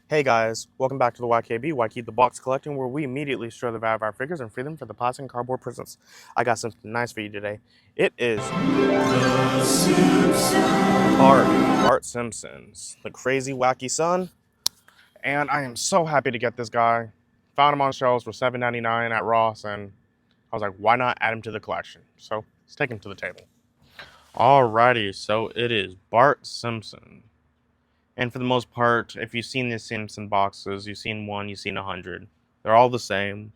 Hey guys, welcome back to the YKB, YKB the Box Collecting, where we immediately store the value of our figures and free them for the plastic and cardboard prisons. I got something nice for you today. It is Bart Simpson's, the crazy wacky son, and I am so happy to get this guy. Found him on shelves for $7.99 at Ross, and I was like, why not add him to the collection? So let's take him to the table. Alrighty, so it is Bart Simpson. And for the most part, if you've seen the Simpson boxes, you've seen one, you've seen 100. They're all the same.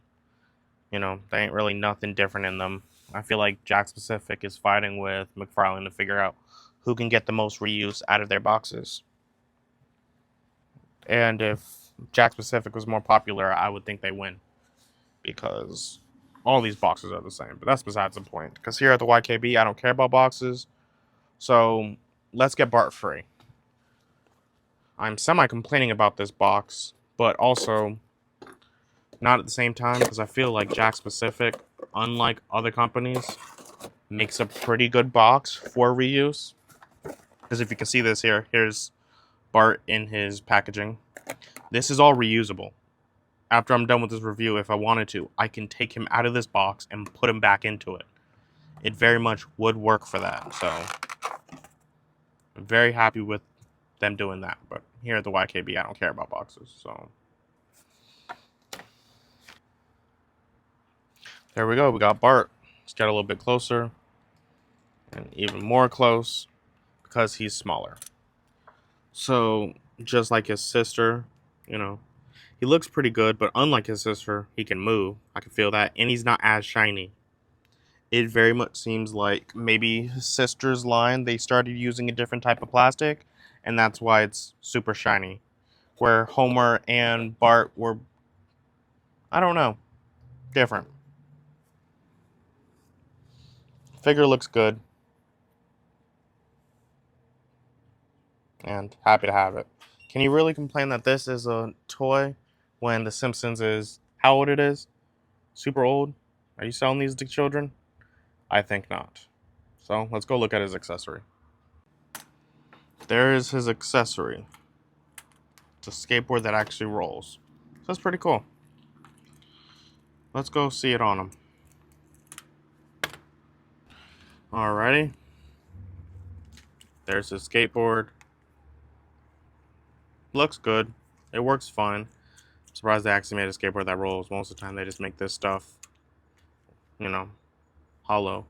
You know, there ain't really nothing different in them. I feel like Jakks Pacific is fighting with McFarlane to figure out who can get the most reuse out of their boxes. And if Jakks Pacific was more popular, I would think they win. Because all these boxes are the same. But that's besides the point. Because here at the YKB, I don't care about boxes. So let's get Bart free. I'm semi-complaining about this box, but also not at the same time, because I feel like Jakks Pacific, unlike other companies, makes a pretty good box for reuse. Because if you can see this here, here's Bart in his packaging. This is all reusable. After I'm done with this review, if I wanted to, I can take him out of this box and put him back into it. It very much would work for that, so I'm very happy with them doing that. But here at the YKB, I don't care about boxes, so there we go. We got Bart. Let's get a little bit closer and even more close because he's smaller. So just like his sister, you know, he looks pretty good, but unlike his sister, he can move. I can feel that, and he's not as shiny. It very much seems like maybe his sister's line, they started using a different type of plastic, and that's why it's super shiny. Where Homer and Bart were, I don't know, different. Figure looks good, and happy to have it. Can you really complain that this is a toy when The Simpsons is how old it is? Super old? Are you selling these to children? I think not. So let's go look at his accessory. There is his accessory. It's a skateboard that actually rolls. So that's pretty cool. Let's go see it on him. Alrighty. There's his skateboard. Looks good. It works fine. I'm surprised they actually made a skateboard that rolls. Most of the time they just make this stuff, you know, hollow.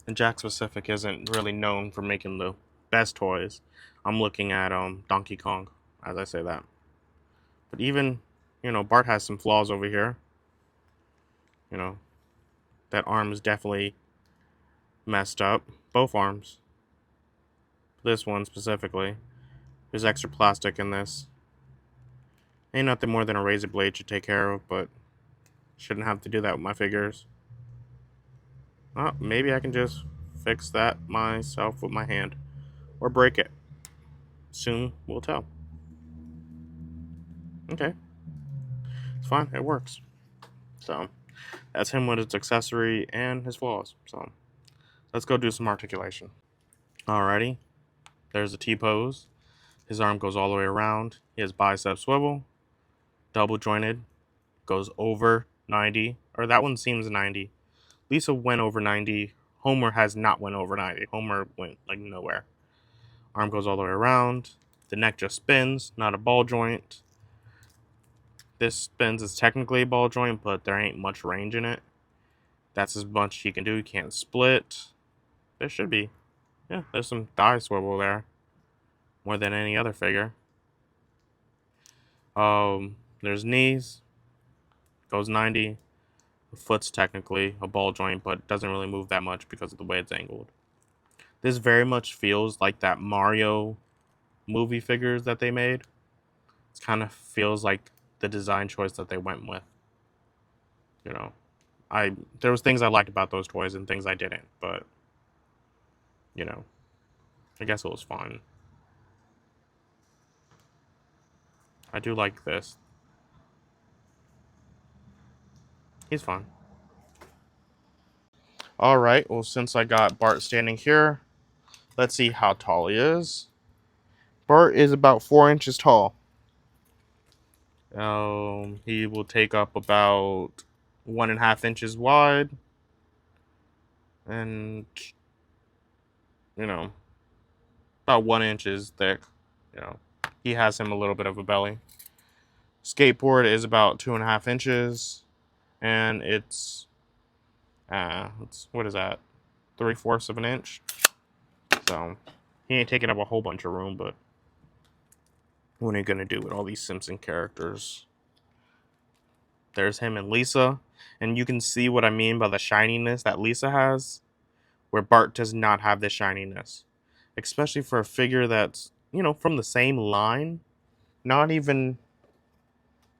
And Jakks Pacific isn't really known for making the best toys. I'm looking at Donkey Kong as I say that. But even, you know, Bart has some flaws over here. You know, that arm is definitely messed up. Both arms. This one specifically. There's extra plastic in this. Ain't nothing more than a razor blade to take care of, but shouldn't have to do that with my figures. Oh, maybe I can just fix that myself with my hand. Or break it. Soon we'll tell. Okay. It's fine. It works. So, that's him with his accessory and his flaws. So, let's go do some articulation. Alrighty. There's the T-pose. His arm goes all the way around. He has bicep swivel. Double jointed. Goes over 90. Or that one seems 90. Lisa went over 90. Homer has not went over 90. Homer went like nowhere. Arm goes all the way around. The neck just spins, not a ball joint. This spins is technically a ball joint, but there ain't much range in it. That's as much he can do. He can't split. There should be. Yeah, there's some thigh swivel there. More than any other figure. There's knees. Goes 90. The foot's technically a ball joint, but doesn't really move that much because of the way it's angled. This very much feels like that Mario movie figures that they made. It kind of feels like the design choice that they went with. You know, there was things I liked about those toys and things I didn't, but you know, I guess it was fun. I do like this. He's fun. Alright, well, since I got Bart standing here, let's see how tall he is. Bart is about 4 inches tall. He will take up about 1.5 inches wide, and about 1 inch thick. He has him a little bit of a belly. Skateboard is about 2.5 inches, and it's what is that? 3/4 of an inch. So he ain't taking up a whole bunch of room, but what are you gonna do with all these Simpson characters? There's him and Lisa, and you can see what I mean by the shininess that Lisa has, where Bart does not have this shininess, especially for a figure that's from the same line, not even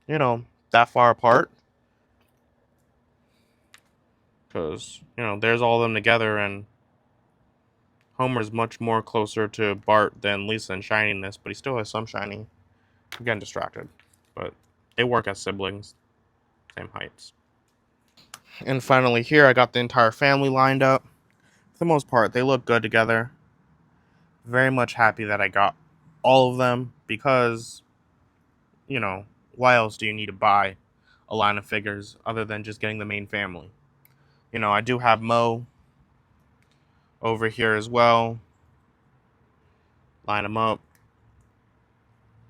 that far apart, because there's all of them together, and Homer's much more closer to Bart than Lisa in shininess, but he still has some shiny. I'm getting distracted, but they work as siblings, same heights. And finally here, I got the entire family lined up. For the most part, they look good together. Very much happy that I got all of them, because, why else do you need to buy a line of figures other than just getting the main family? I do have Mo over here as well. Line them up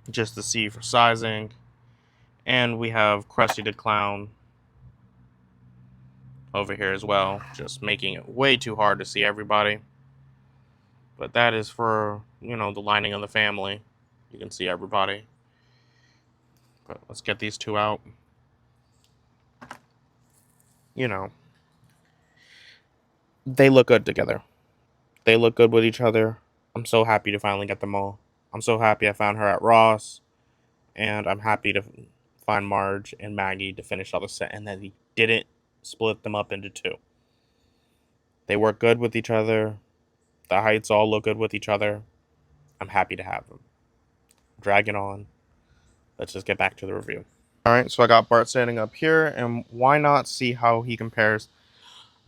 just to see for sizing. And we have Krusty the Clown over here as well, just making it way too hard to see everybody. But that is for, the lining of the family. You can see everybody. But let's get these two out. They look good together. They look good with each other. I'm so happy to finally get them all. I'm so happy I found her at Ross. And I'm happy to find Marge and Maggie to finish all the set, and that he didn't split them up into two. They work good with each other. The heights all look good with each other. I'm happy to have them. Dragging on. Let's just get back to the review. Alright, so I got Bart standing up here, and why not see how he compares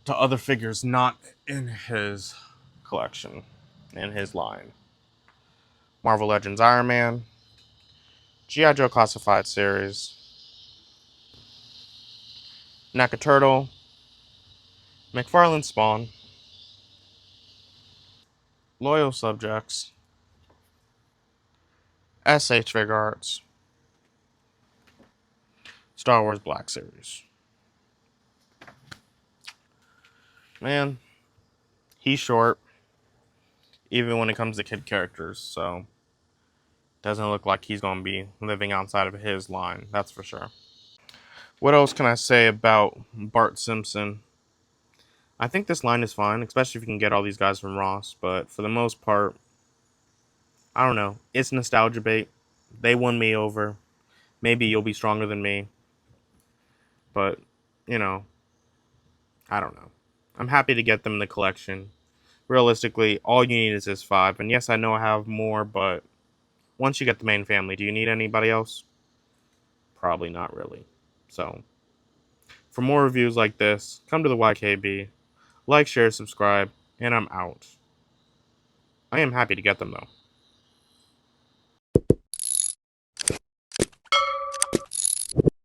to other figures not in his collection, in his line. Marvel Legends Iron Man, G.I. Joe Classified Series, NECA Turtle, McFarlane Spawn, Loyal Subjects, SH Fig Arts, Star Wars Black Series. Man, he's short, even when it comes to kid characters, so doesn't look like he's going to be living outside of his line, that's for sure. What else can I say about Bart Simpson? I think this line is fine, especially if you can get all these guys from Ross, but for the most part, I don't know. It's nostalgia bait. They won me over. Maybe you'll be stronger than me. But, I don't know. I'm happy to get them in the collection. Realistically, all you need is this 5. And yes, I know I have more, but once you get the main family, do you need anybody else? Probably not really. So, for more reviews like this, come to the YKB. Like, share, subscribe, and I'm out. I am happy to get them, though.